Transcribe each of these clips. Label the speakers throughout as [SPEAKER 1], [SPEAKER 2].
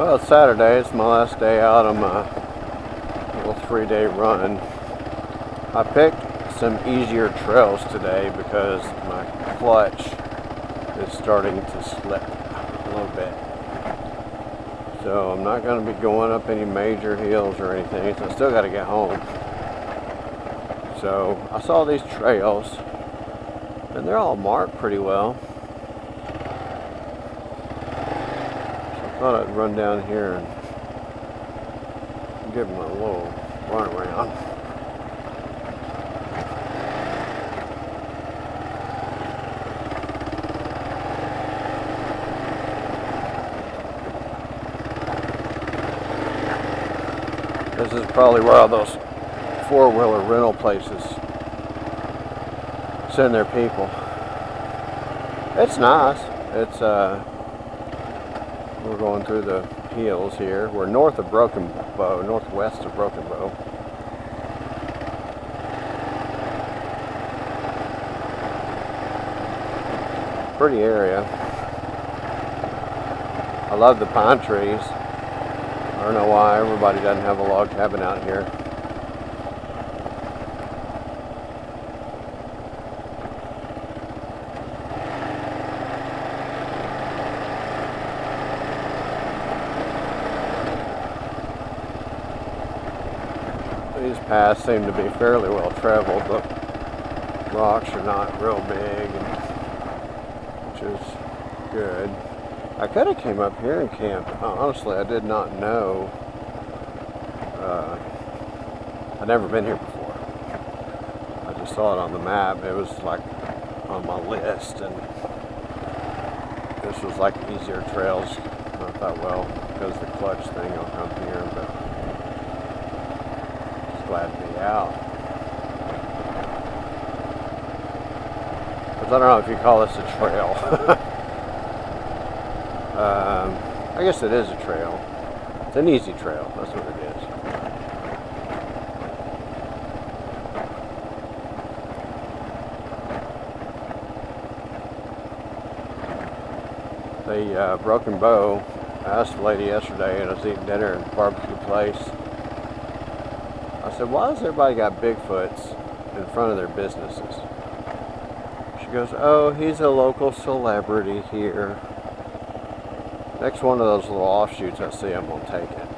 [SPEAKER 1] Well, it's Saturday. It's my last day out on my little 3-day run. I picked some easier trails today because my clutch is starting to slip a little bit. So I'm not going to be going up any major hills or anything, so I still got to get home. So I saw these trails, and they're all marked pretty well. I thought I'd run down here and give them a little run around. This is probably where all those four-wheeler rental places send their people. It's nice. It's we're going through the hills here. We're north of Broken Bow, northwest of Broken Bow. Pretty area. I love the pine trees. I don't know why everybody doesn't have a log cabin out here. These paths seem to be fairly well traveled. The rocks are not real big, which is good. I could have came up here and camped. Honestly, I did not know. I'd never been here before. I just saw it on the map. It was like on my list, and this was like easier trails. And I thought, well, because the clutch thing, I'll come here, but just glad to be out. Because I don't know if you call this a trail. I guess it is a trail. It's an easy trail. That's what it is. The Broken Bow, I asked the lady yesterday, and I was eating dinner at a barbecue place. I said, why has everybody got Bigfoots in front of their businesses? She goes, oh, he's a local celebrity here. Next one of those little offshoots I see, I'm going to take it.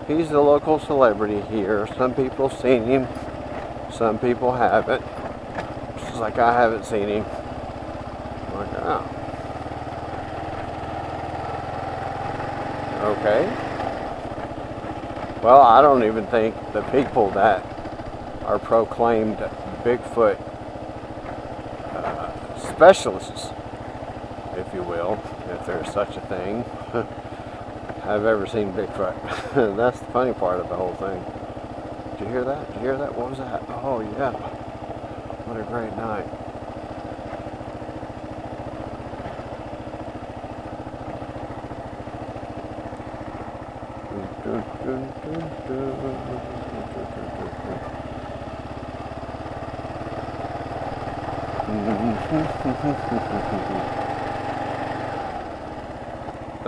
[SPEAKER 1] He's the local celebrity here. Some people have seen him. Some people haven't. She's like, I haven't seen him. I'm like, oh. Okay. Well, I don't even think the people that are proclaimed Bigfoot specialists, if you will, if there's such a thing, have ever seen Bigfoot. That's the funny part of the whole thing. Did you hear that? Did you hear that? What was that? Oh yeah. What a great night.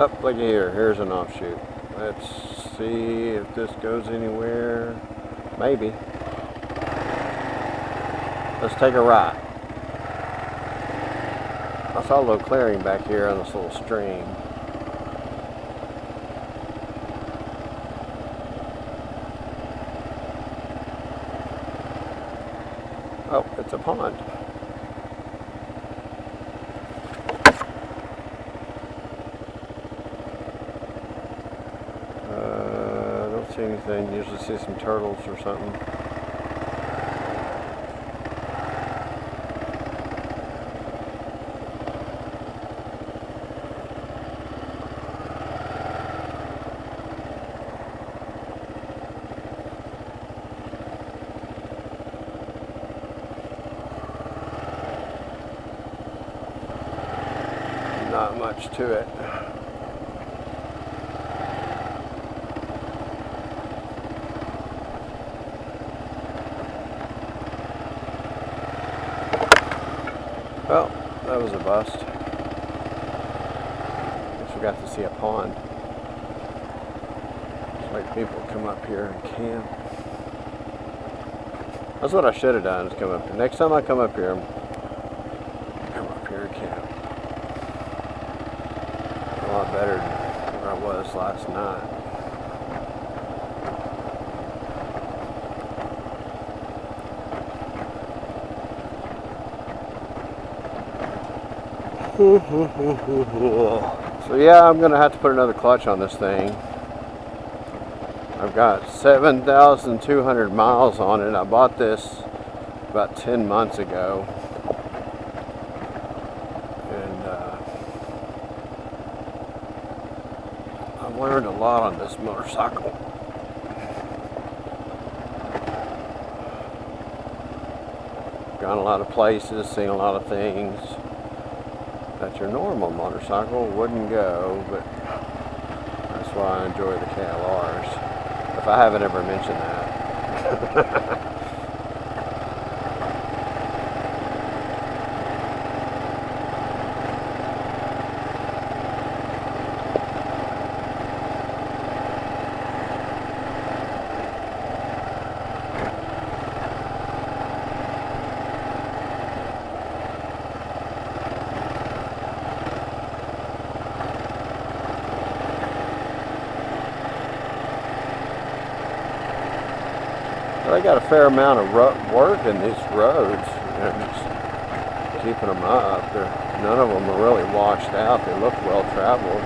[SPEAKER 1] Oh, look here. Here's an offshoot. Let's see if this goes anywhere. Maybe. Let's take a right. I saw a little clearing back here on this little stream. Oh, it's a pond. I don't see anything. Usually see some turtles or something. Not much to it. Well, that was a bust. Guess we got to see a pond. Wait, people come up here and camp. That's what I should have done, is come up here. Next time I come up here, come up here and camp. A lot better than where I was last night. So yeah, I'm gonna have to put another clutch on this thing. I've got 7,200 miles on it. I bought this about 10 months ago, and I've learned a lot on this motorcycle. Gone a lot of places, seen a lot of things that your normal motorcycle wouldn't go, but that's why I enjoy the KLRs. If I haven't ever mentioned that. They got a fair amount of work in these roads, you know, just keeping them up. None of them are really washed out. They look well traveled.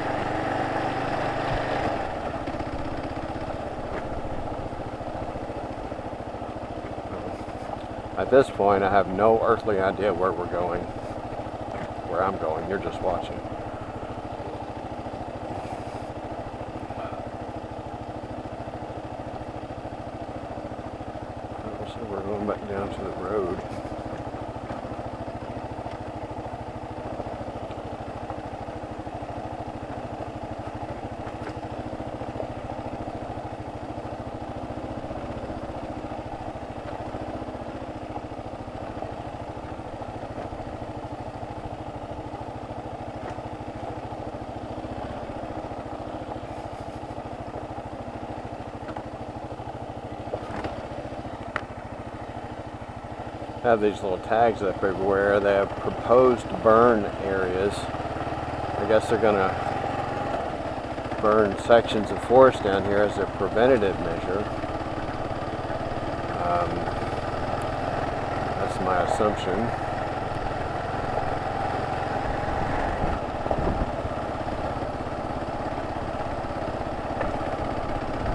[SPEAKER 1] At this point, I have no earthly idea where we're going, where I'm going. You're just watching. So we're going back down to the road. Have these little tags up everywhere. They have proposed burn areas. I guess they're going to burn sections of forest down here as a preventative measure. That's my assumption.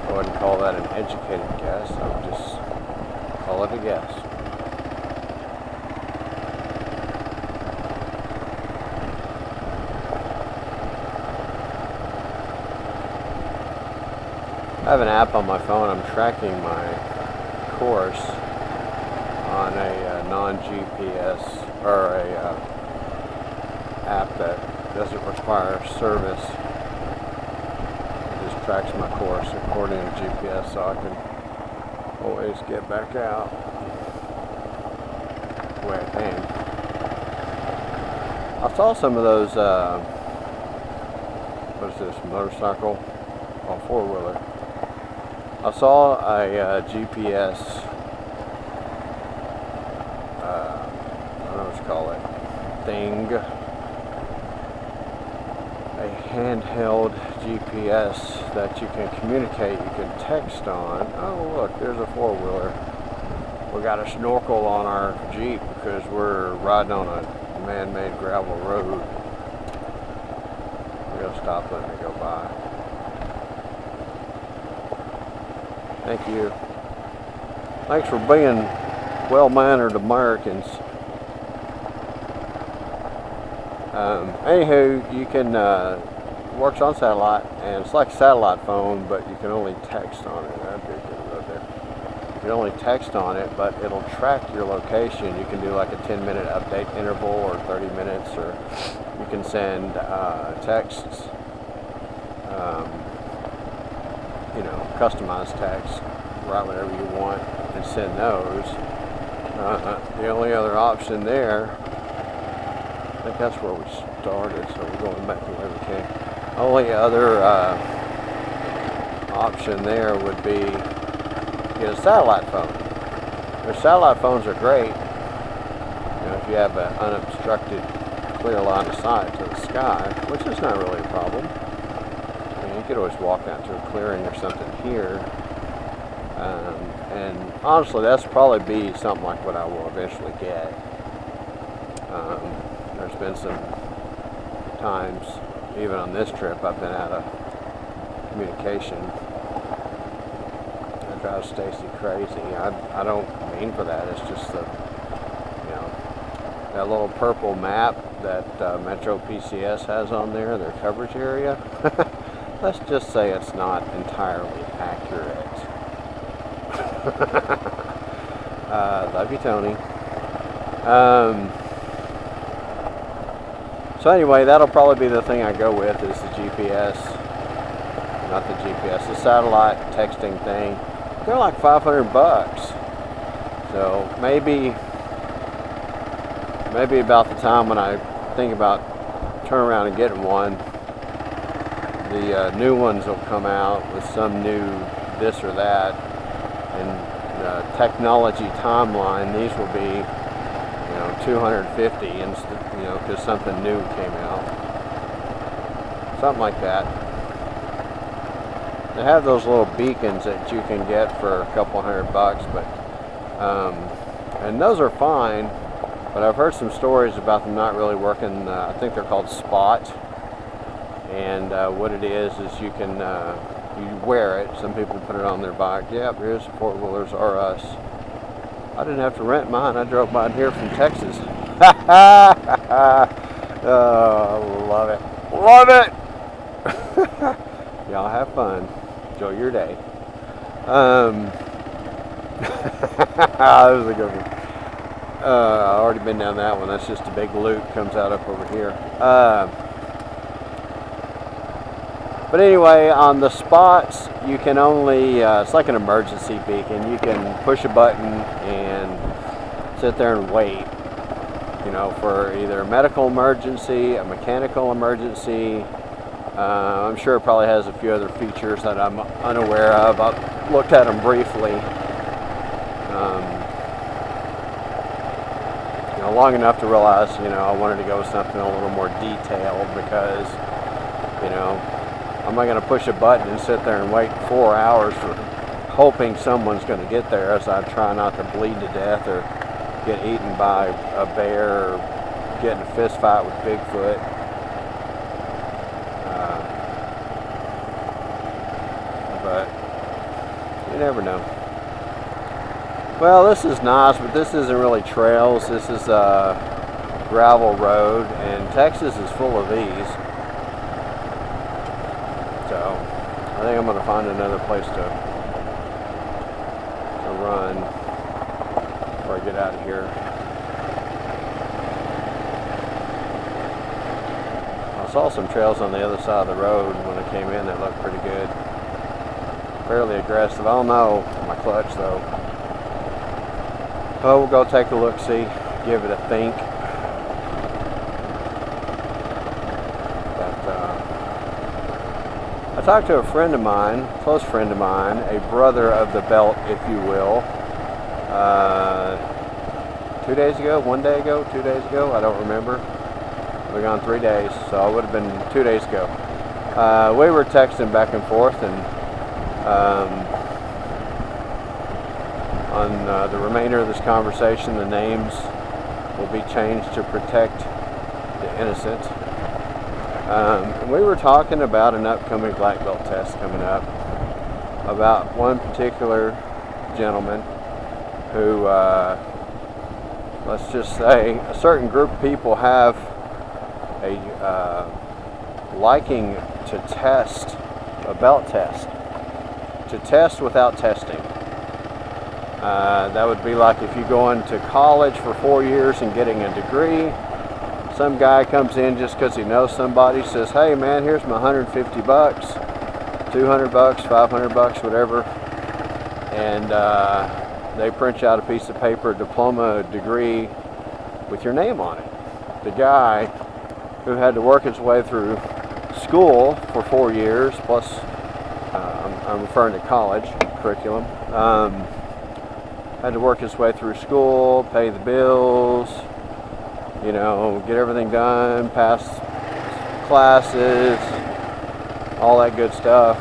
[SPEAKER 1] I wouldn't call that an educated guess. I would just call it a guess. I have an app on my phone. I'm tracking my course on a non-GPS or a app that doesn't require service. It just tracks my course according to GPS, so I can always get back out the way I came. I saw some of those. What is this? Motorcycle? Oh, four-wheeler. I saw a GPS, I don't know what you call it, thing, a handheld GPS that you can communicate, you can text on. Oh look, there's a four-wheeler. We got a snorkel on our Jeep because we're riding on a man-made gravel road. We'll stop, let me go by. Thank you. Thanks for being well-mannered Americans. Anywho, you can works on satellite, and it's like a satellite phone, but you can only text on it. That'd be a good road there. You can only text on it, but it'll track your location. You can do like a 10-minute update interval or 30 minutes, or you can send texts. You know, customized text, write whatever you want and send those. The only other option there, I think that's where we started, so we're going back the way we came. Only other option there would be get a satellite phone. Their satellite phones are great. If you have an unobstructed, clear line of sight to the sky, which is not really a problem. I mean, you could always walk out to a clearing or something here. And honestly, that's probably be something like what I will eventually get. There's been some times, even on this trip, I've been out of communication. That drives Stacy crazy. I don't mean for that. It's just the, that little purple map that Metro PCS has on there, their coverage area. Let's just say it's not entirely accurate. Love you, Tony. So anyway, that'll probably be the thing I go with, is the GPS. Not the GPS, the satellite texting thing. They're like $500. So maybe about the time when I think about turning around and getting one, the new ones will come out with some new this or that. And the technology timeline, these will be, 250 instead, because something new came out. Something like that. They have those little beacons that you can get for a couple $100, but and those are fine. But I've heard some stories about them not really working. I think they're called Spot. And what it is you can you wear it. Some people put it on their bike. Yep, here's four-wheelers are us. I didn't have to rent mine. I drove mine here from Texas. Oh, love it. Love it! Y'all have fun. Enjoy your day. That was a good one. I've already been down that one. That's just a big loop. Comes out up over here. But anyway, on the Spots, you can only, it's like an emergency beacon. You can push a button and sit there and wait, for either a medical emergency, a mechanical emergency. I'm sure it probably has a few other features that I'm unaware of. I've looked at them briefly. Long enough to realize, I wanted to go with something a little more detailed because, I'm not going to push a button and sit there and wait 4 hours for hoping someone's going to get there as I try not to bleed to death or get eaten by a bear or get in a fist fight with Bigfoot. But you never know. Well, this is nice, but this isn't really trails. This is a gravel road, and Texas is full of these. So I think I'm going to find another place to run before I get out of here. I saw some trails on the other side of the road when I came in that looked pretty good. Fairly aggressive. I don't know my clutch though. Oh, we'll go take a look-see, give it a think. But I talked to a friend of mine, close friend of mine, a brother of the belt, if you will, 2 days ago, 1 day ago, 2 days ago, I don't remember. We're gone 3 days, so it would have been 2 days ago. We were texting back and forth, and on the remainder of this conversation, the names will be changed to protect the innocent. We were talking about an upcoming black belt test coming up, about one particular gentleman who, let's just say, a certain group of people have a liking to test a belt test, to test without testing. That would be like if you go into college for 4 years and getting a degree. Some guy comes in just because he knows somebody, says, hey man, here's my $150, $200, $500, whatever. And they print you out a piece of paper, a diploma, a degree with your name on it. The guy who had to work his way through school for 4 years, plus I'm referring to college curriculum. Had to work his way through school, pay the bills, you know, get everything done, pass classes, all that good stuff.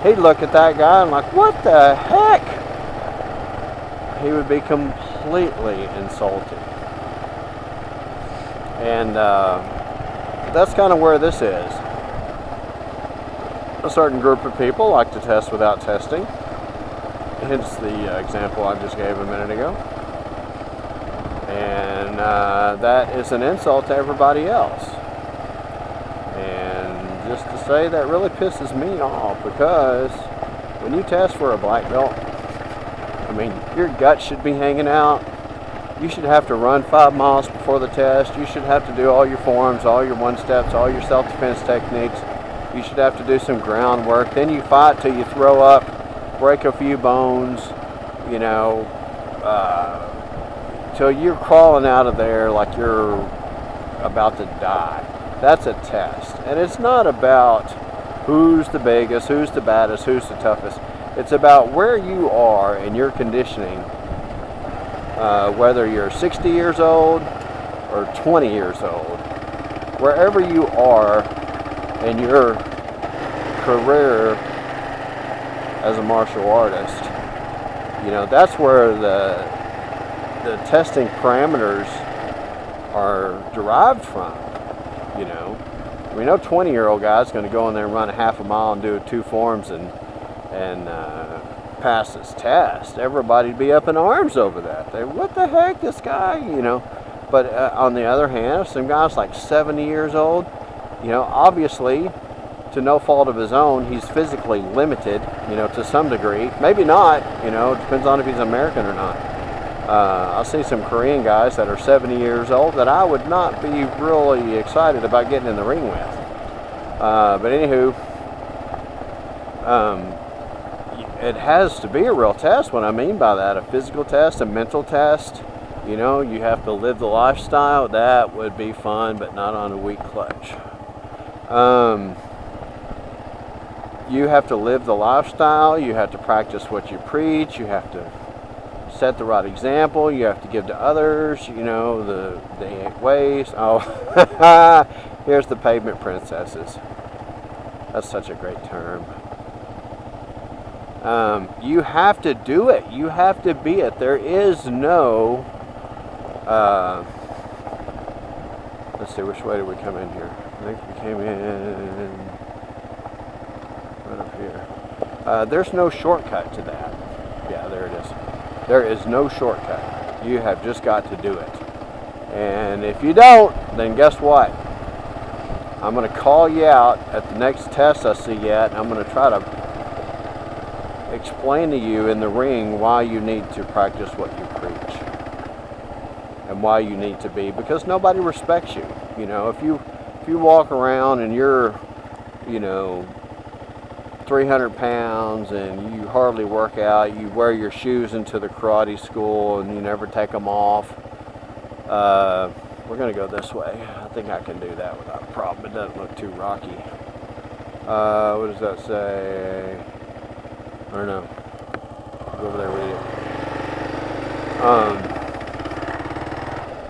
[SPEAKER 1] He'd look at that guy and like, what the heck? He would be completely insulted. And that's kind of where this is. A certain group of people like to test without testing. Hence the example I just gave a minute ago. And that is an insult to everybody else. And just to say, that really pisses me off, because when you test for a black belt, I mean, your gut should be hanging out. You should have to run 5 miles before the test. You should have to do all your forms, all your one-steps, all your self-defense techniques. You should have to do some groundwork. Then you fight till you throw up, break a few bones, you know, till you're crawling out of there like you're about to die. That's a test. And it's not about who's the biggest, who's the baddest, who's the toughest. It's about where you are in your conditioning, whether you're 60 years old or 20 years old. Wherever you are in your career as a martial artist, you know, that's where the testing parameters are derived from. You know, we know 20-year-old guy's going to go in there and run a half a mile and do 2 forms and pass his test. Everybody'd be up in arms over that. They, what the heck, this guy, you know. But on the other hand, some guy's like 70 years old, you know, obviously, to no fault of his own, he's physically limited, you know, to some degree. Maybe not, you know, it depends on if he's American or not. I see some Korean guys that are 70 years old that I would not be really excited about getting in the ring with. But anywho, it has to be a real test. What I mean by that, a physical test, a mental test. You know, you have to live the lifestyle. That would be fun, but not on a weak clutch. You have to live the lifestyle. You have to practice what you preach. You have to set the right example. You have to give to others, you know, the 8 ways. Oh, here's the pavement princesses. That's such a great term. You have to do it. You have to be it. There is no, let's see, which way did we come in here? I think we came in right up here. There's no shortcut to that. Yeah, there it is. There is no shortcut. You have just got to do it. And if you don't, then guess what? I'm going to call you out at the next test I see you at, and I'm going to try to explain to you in the ring why you need to practice what you preach. And why you need to be. Because nobody respects you. You know, if you walk around and you're, you know, 300 pounds and you hardly work out, you wear your shoes into the karate school and you never take them off, we're going to go this way. I think I can do that without a problem. It doesn't look too rocky. What does that say? I don't know. Go over there and read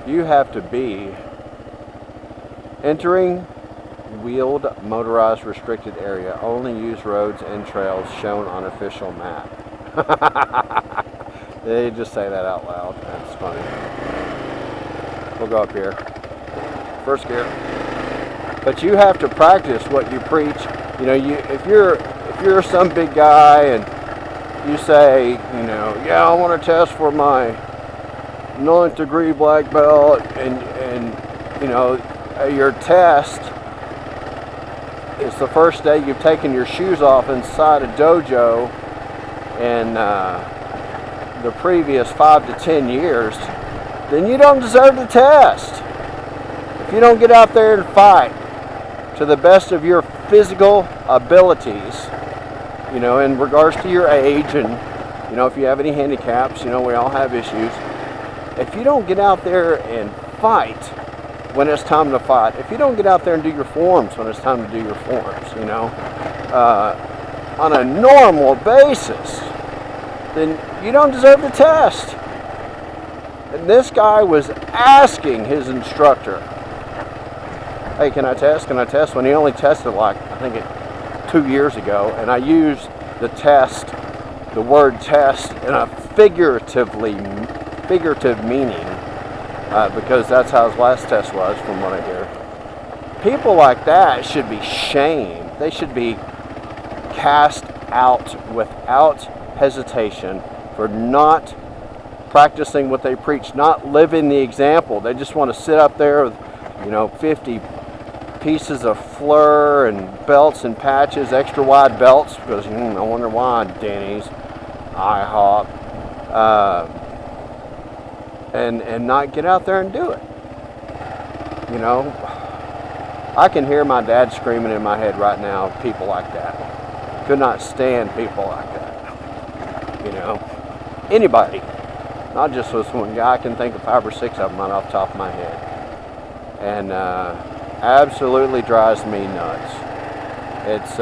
[SPEAKER 1] it. You have to be entering wheeled motorized restricted area. Only use roads and trails shown on official map. They just say that out loud. That's funny. We'll go up here. First gear. But you have to practice what you preach. You know, if you're some big guy and you say, you know, yeah, I want to test for my 9th degree black belt, and you know, your test is the first day you've taken your shoes off inside a dojo in the previous 5 to 10 years, then you don't deserve the test. If you don't get out there and fight to the best of your physical abilities, you know, in regards to your age, and, you know, if you have any handicaps, you know, we all have issues. If you don't get out there and fight when it's time to fight, if you don't get out there and do your forms when it's time to do your forms, you know, on a normal basis, then you don't deserve the test. And this guy was asking his instructor, hey, can I test? Can I test? When he only tested like, I think 2 years ago, and I used the word test in a figurative meaning, because that's how his last test was, from what I hear. People like that should be shamed. They should be cast out without hesitation for not practicing what they preach, not living the example. They just want to sit up there with, 50 pieces of fleur and belts and patches, extra wide belts, because I wonder why Denny's, IHOP, and not get out there and do it. I can hear my dad screaming in my head right now, people like that. Could not stand people like that. Anybody. Not just this one guy. I can think of 5 or 6 of them right off the top of my head. And absolutely drives me nuts. It's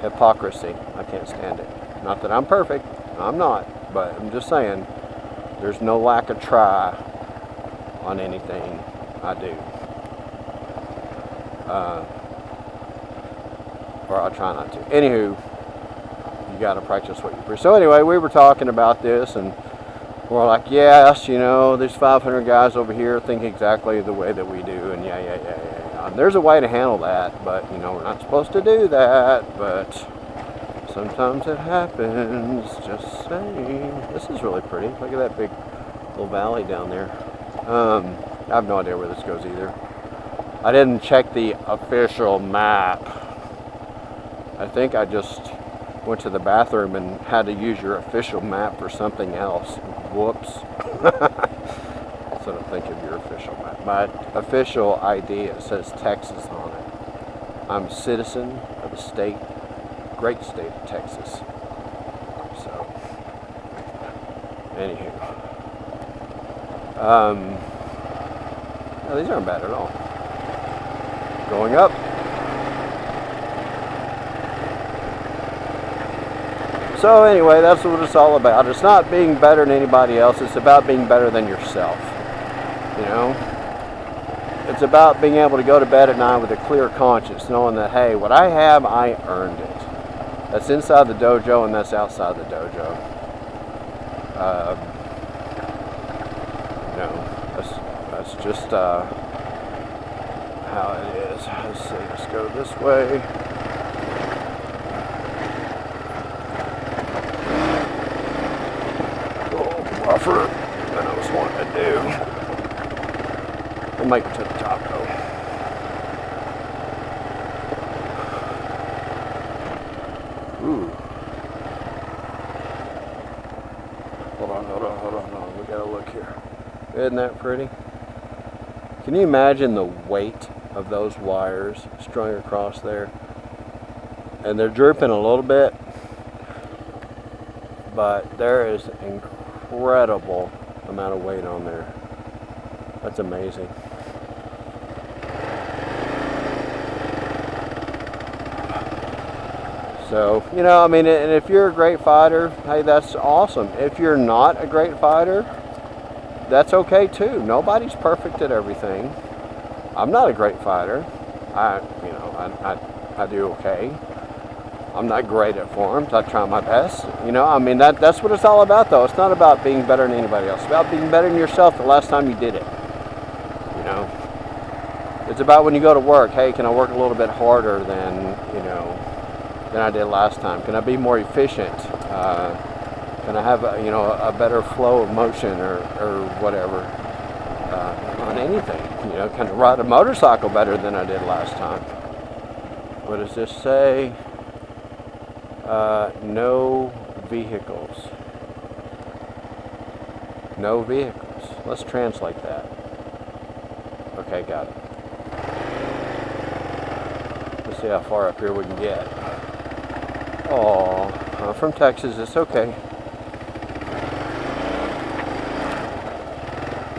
[SPEAKER 1] hypocrisy. I can't stand it. Not that I'm perfect. I'm not. But I'm just saying, there's no lack of try on anything I do. Or I'll try not to. Anywho, you got to practice what you preach. So anyway, we were talking about this, and we're like, yes, there's 500 guys over here think exactly the way that we do, and yeah. And there's a way to handle that, but we're not supposed to do that. But sometimes it happens. Just saying. This is really pretty. Look at that big little valley down there. I have no idea where this goes either. I didn't check the official map. I think I just went to the bathroom and had to use your official map for something else. Whoops. So don't think of your official map. My official ID, it says Texas on it. I'm a citizen of the great state of Texas. So, anywho. No, these aren't bad at all. Going up. So anyway, that's what it's all about. It's not being better than anybody else. It's about being better than yourself. It's about being able to go to bed at night with a clear conscience, knowing that, hey, what I have, I earned it. That's inside the dojo and that's outside the dojo. That's just how it is. Let's see, let's go this way. Rougher than I was wanting to do. We'll make it to the top though. Ooh. Hold on. We gotta look here. Isn't that pretty? Can you imagine the weight of those wires strung across there? And they're drooping a little bit, but there is incredible amount of weight on there. That's amazing. So, and if you're a great fighter, hey, that's awesome. If you're not a great fighter, that's okay too. Nobody's perfect at everything. I'm not a great fighter. I do okay. I'm not great at forms. I try my best. That's what it's all about though. It's not about being better than anybody else. It's about being better than yourself the last time you did it. It's about when you go to work, hey, can I work a little bit harder than I did last time? Can I be more efficient? Can I have a better flow of motion or whatever on anything? Can I ride a motorcycle better than I did last time? What does this say? No vehicles. No vehicles. Let's translate that. Okay, got it. Let's see how far up here we can get. Oh, I'm from Texas. It's okay.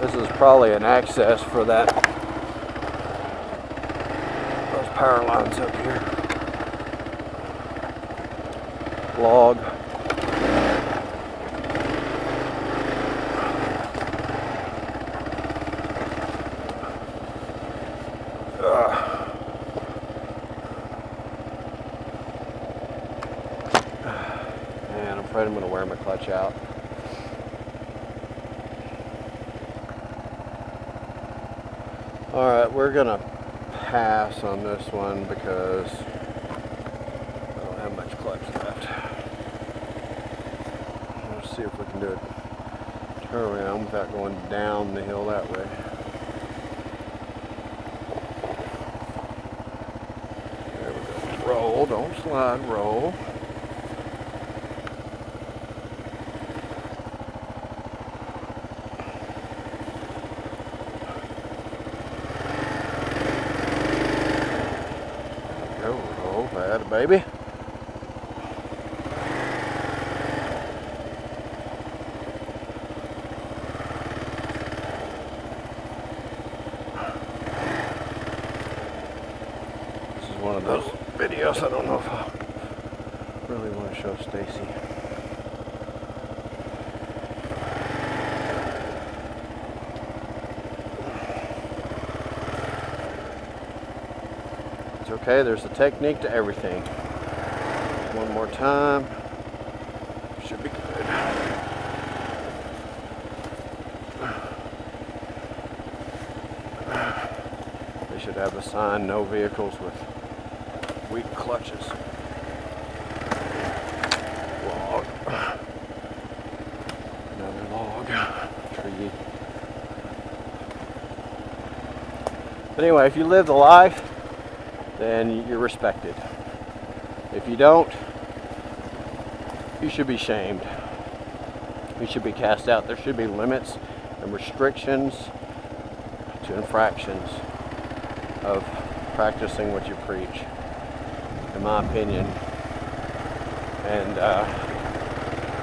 [SPEAKER 1] This is probably an access for those power lines up here. vlog. And I'm afraid I'm going to wear my clutch out. Alright, we're going to pass on this one because I don't have much clutch left. Let's see if we can do it turn around without going down the hill that way. There we go. Roll, don't slide, roll. That baby. This is one of those videos I don't know if I really want to show Stacy. Okay, there's a technique to everything. One more time. Should be good. They should have a sign, no vehicles with weak clutches. Log. Another log. Tree. But anyway, if you live the life, then you're respected. If you don't, you should be shamed. You should be cast out. There should be limits and restrictions to infractions of practicing what you preach, in my opinion. And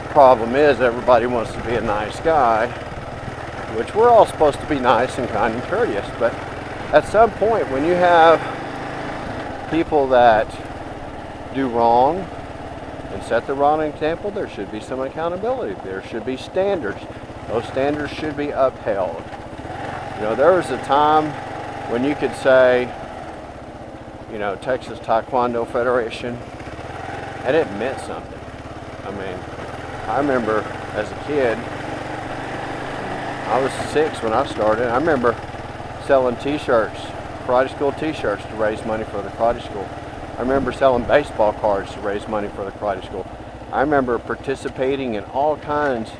[SPEAKER 1] problem is, everybody wants to be a nice guy, which we're all supposed to be nice and kind and courteous, but at some point when you have people that do wrong and set the wrong example, there should be some accountability. There should be standards. Those standards should be upheld. You know, there was a time when you could say, you know, Texas Taekwondo Federation, and it meant something. I mean, I remember as a kid, I was 6 when I started. I remember selling t-shirts, karate school t-shirts to raise money for the karate school. I remember selling baseball cards to raise money for the karate school. I remember participating in all kinds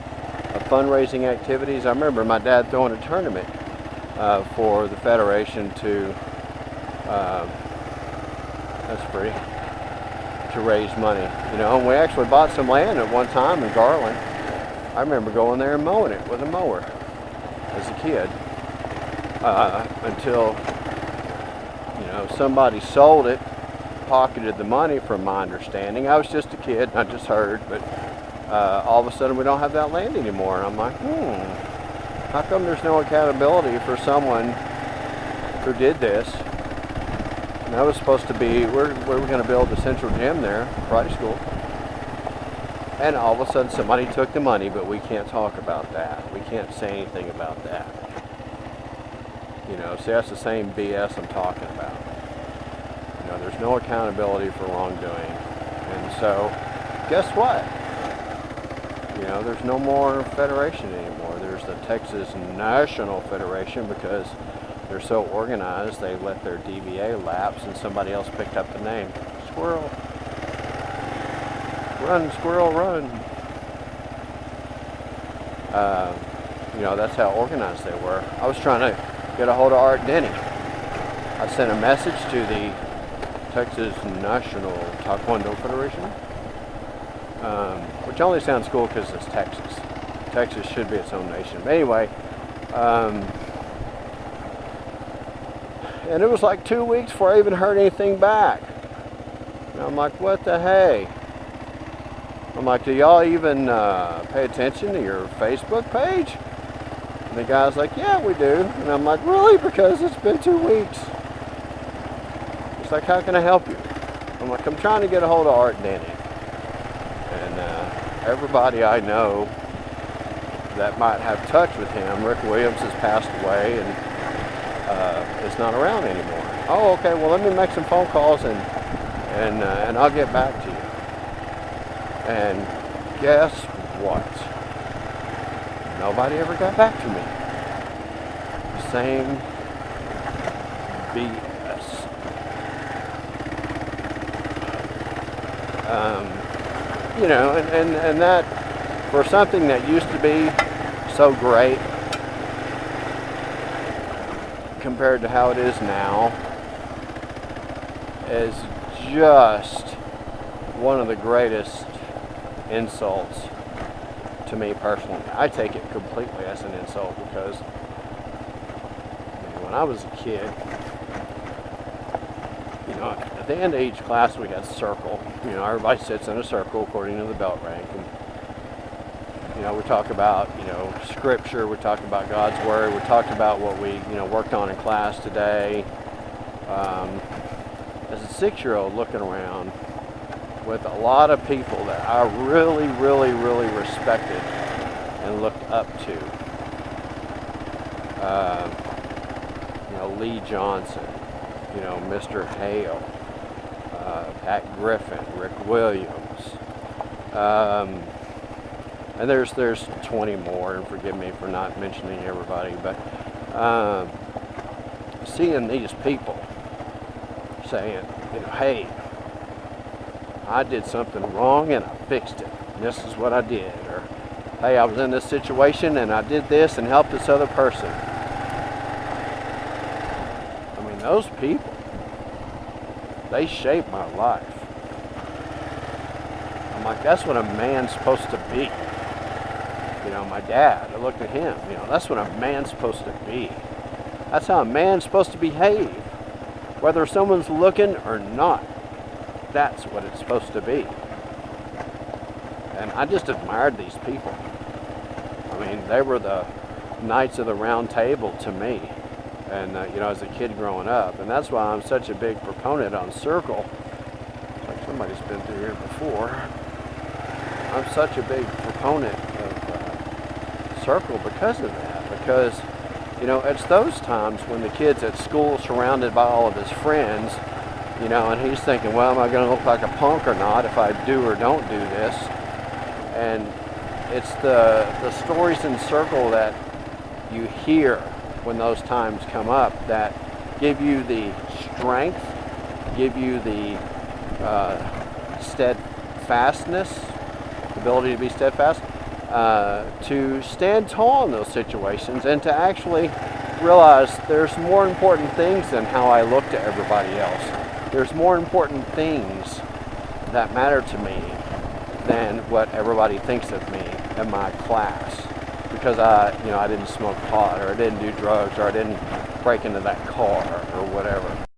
[SPEAKER 1] of fundraising activities. I remember my dad throwing a tournament for the federation to that's free, to raise money. You know, and we actually bought some land at one time in Garland. I remember going there and mowing it with a mower as a kid until, you know, somebody sold it, pocketed the money from my understanding. I was just a kid, I just heard, but all of a sudden we don't have that land anymore. And I'm like, how come there's no accountability for someone who did this? And that was supposed to be, we're going to build the central gym there, karate school. And all of a sudden somebody took the money, but we can't talk about that. We can't say anything about that. You know, see, that's the same BS I'm talking about. You know, there's no accountability for wrongdoing. And so, guess what? You know, there's no more federation anymore. There's the Texas National Federation because they're so organized, they let their DBA lapse and somebody else picked up the name. Squirrel. Run, squirrel, run. You know, that's how organized they were. I was trying to get a hold of Art Denny. I sent a message to the Texas National Taekwondo Federation, which only sounds cool because it's Texas. Texas should be its own nation. But anyway, and it was like 2 weeks before I even heard anything back. And I'm like, what the hey? I'm like, do y'all even pay attention to your Facebook page? And the guy's like, yeah, we do. And I'm like, really? Because it's been 2 weeks. It's like, how can I help you? I'm like, I'm trying to get a hold of Art Denny. And everybody I know that might have touch with him, Rick Williams has passed away and is not around anymore. Oh, okay, well let me make some phone calls and I'll get back to you. And guess what? Nobody ever got back to me. Same BS. You know, and that, for something that used to be so great compared to how it is now, is just one of the greatest insults to me personally. I take it completely as an insult because when I was a kid, you know, at the end of each class we had a circle. You know, everybody sits in a circle according to the belt rank, and you know, we talk about, you know, scripture, we talk about God's word, we talked about what we, you know, worked on in class today. As a 6-year-old looking around with a lot of people that I really, really, really respected and looked up to. You know, Lee Johnson, you know, Mr. Hale, Pat Griffin, Rick Williams, and there's 20 more, and forgive me for not mentioning everybody, but seeing these people saying, you know, hey, I did something wrong and I fixed it, and this is what I did, or hey, I was in this situation and I did this and helped this other person. I mean, those people, they shaped my life. I'm like, that's what a man's supposed to be. You know, my dad, I looked at him, you know, that's what a man's supposed to be. That's how a man's supposed to behave, whether someone's looking or not. That's what it's supposed to be. And I just admired these people. I mean, they were the Knights of the Round Table to me, and you know, as a kid growing up. And that's why I'm such a big proponent on Circle. Like somebody's been through here before. I'm such a big proponent of Circle because of that. Because, you know, it's those times when the kid's at school surrounded by all of his friends, you know, and he's thinking, well, am I going to look like a punk or not if I do or don't do this? And it's the stories in Circle that you hear when those times come up that give you the strength, give you the steadfastness, the ability to be steadfast, to stand tall in those situations and to actually realize there's more important things than how I look to everybody else. There's more important things that matter to me than what everybody thinks of me in my class, because I didn't smoke pot, or I didn't do drugs, or I didn't break into that car, or whatever.